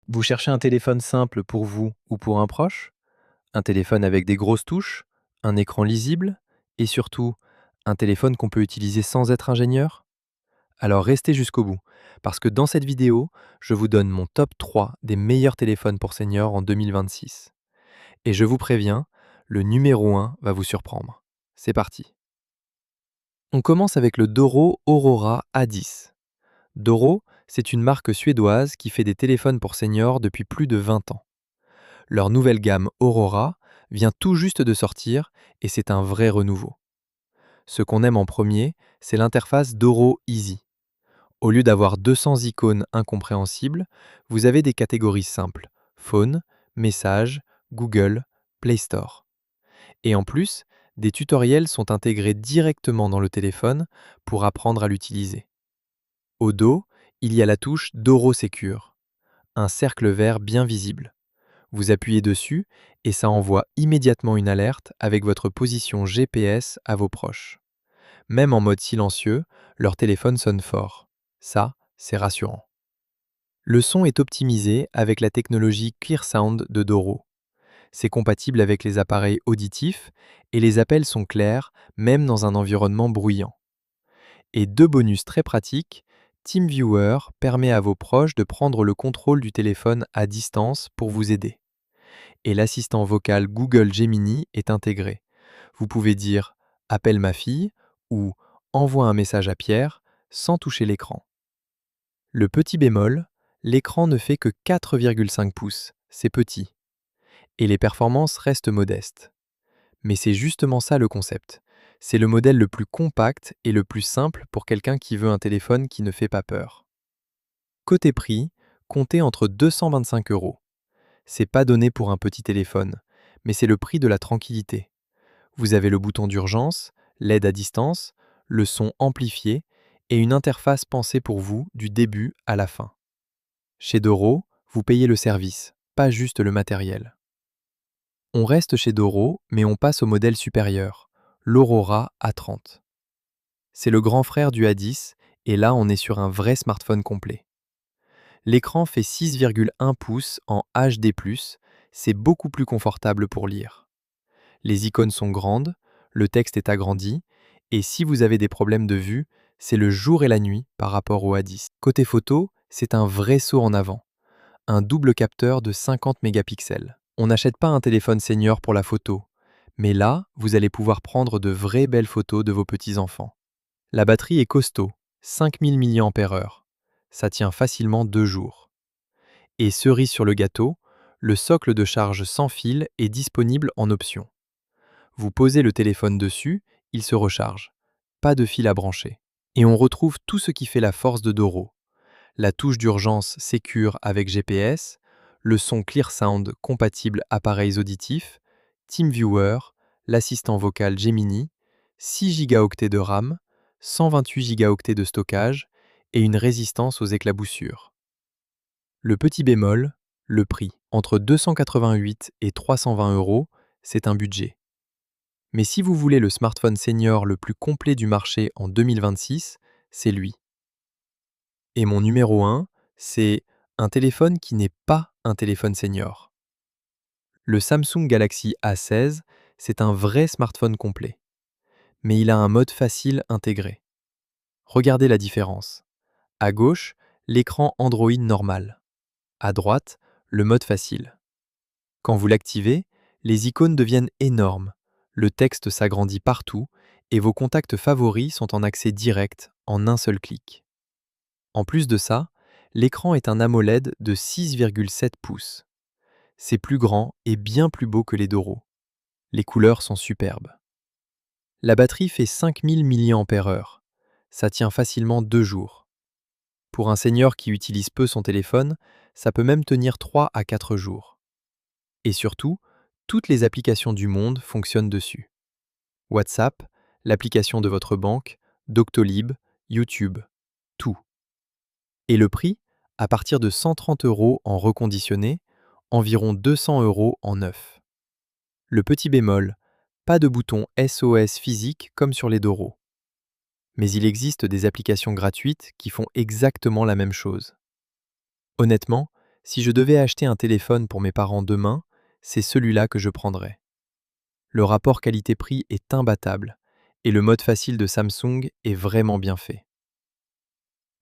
Vous cherchez un téléphone simple pour vous ou pour un proche? Un téléphone avec des grosses touches? Un écran lisible? Et surtout, un téléphone qu'on peut utiliser sans être ingénieur? Alors restez jusqu'au bout, parce que dans cette vidéo, je vous donne mon top 3 des meilleurs téléphones pour seniors en 2026. Et je vous préviens, le numéro 1 va vous surprendre. C'est parti. On commence avec le Doro Aurora A10. Doro, c'est une marque suédoise qui fait des téléphones pour seniors depuis plus de 20 ans. Leur nouvelle gamme Aurora vient tout juste de sortir et c'est un vrai renouveau. Ce qu'on aime en premier, c'est l'interface Doro Easy. Au lieu d'avoir 200 icônes incompréhensibles, vous avez des catégories simples: Phone, Messages, Google, Play Store. Et en plus, des tutoriels sont intégrés directement dans le téléphone pour apprendre à l'utiliser. Au dos, il y a la touche Doro Secure, un cercle vert bien visible. Vous appuyez dessus et ça envoie immédiatement une alerte avec votre position GPS à vos proches. Même en mode silencieux, leur téléphone sonne fort. Ça, c'est rassurant. Le son est optimisé avec la technologie ClearSound de Doro. C'est compatible avec les appareils auditifs et les appels sont clairs même dans un environnement bruyant. Et deux bonus très pratiques, TeamViewer permet à vos proches de prendre le contrôle du téléphone à distance pour vous aider. Et l'assistant vocal Google Gemini est intégré. Vous pouvez dire «Appelle ma fille» ou «Envoie un message à Pierre» sans toucher l'écran. Le petit bémol, l'écran ne fait que 4,5 pouces, c'est petit, et les performances restent modestes. Mais c'est justement ça le concept. C'est le modèle le plus compact et le plus simple pour quelqu'un qui veut un téléphone qui ne fait pas peur. Côté prix, comptez entre 225 euros. C'est pas donné pour un petit téléphone, mais c'est le prix de la tranquillité. Vous avez le bouton d'urgence, l'aide à distance, le son amplifié et une interface pensée pour vous du début à la fin. Chez Doro, vous payez le service, pas juste le matériel. On reste chez Doro, mais on passe au modèle supérieur, l'Aurora A30. C'est le grand frère du A10 et là on est sur un vrai smartphone complet. L'écran fait 6,1 pouces en HD+, c'est beaucoup plus confortable pour lire. Les icônes sont grandes, le texte est agrandi, et si vous avez des problèmes de vue, c'est le jour et la nuit par rapport au A10. Côté photo, c'est un vrai saut en avant. Un double capteur de 50 mégapixels. On n'achète pas un téléphone senior pour la photo, mais là, vous allez pouvoir prendre de vraies belles photos de vos petits-enfants. La batterie est costaud, 5000 mAh. Ça tient facilement 2 jours. Et cerise sur le gâteau, le socle de charge sans fil est disponible en option. Vous posez le téléphone dessus, il se recharge. Pas de fil à brancher. Et on retrouve tout ce qui fait la force de Doro. La touche d'urgence Secure avec GPS, le son ClearSound compatible appareils auditifs, TeamViewer, l'assistant vocal Gemini, 6 Go de RAM, 128 Go de stockage et une résistance aux éclaboussures. Le petit bémol, le prix. Entre 288 et 320 euros, c'est un budget. Mais si vous voulez le smartphone senior le plus complet du marché en 2026, c'est lui. Et mon numéro 1, c'est un téléphone qui n'est pas un téléphone senior. Le Samsung Galaxy A16, c'est un vrai smartphone complet. Mais il a un mode facile intégré. Regardez la différence. À gauche, l'écran Android normal. À droite, le mode facile. Quand vous l'activez, les icônes deviennent énormes, le texte s'agrandit partout et vos contacts favoris sont en accès direct en un seul clic. En plus de ça, l'écran est un AMOLED de 6,7 pouces. C'est plus grand et bien plus beau que les Doro. Les couleurs sont superbes. La batterie fait 5000 mAh. Ça tient facilement 2 jours. Pour un senior qui utilise peu son téléphone, ça peut même tenir 3 à 4 jours. Et surtout, toutes les applications du monde fonctionnent dessus. WhatsApp, l'application de votre banque, Doctolib, YouTube, tout. Et le prix, à partir de 130 euros en reconditionné, environ 200 euros en neuf. Le petit bémol, pas de bouton SOS physique comme sur les Doro. Mais il existe des applications gratuites qui font exactement la même chose. Honnêtement, Si je devais acheter un téléphone pour mes parents demain, c'est celui-là que je prendrais. Le rapport qualité-prix est imbattable et le mode facile de Samsung est vraiment bien fait.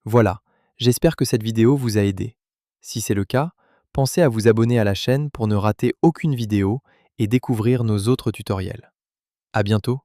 Voilà, j'espère que cette vidéo vous a aidé. Si c'est le cas, pensez à vous abonner à la chaîne pour ne rater aucune vidéo et découvrir nos autres tutoriels. À bientôt!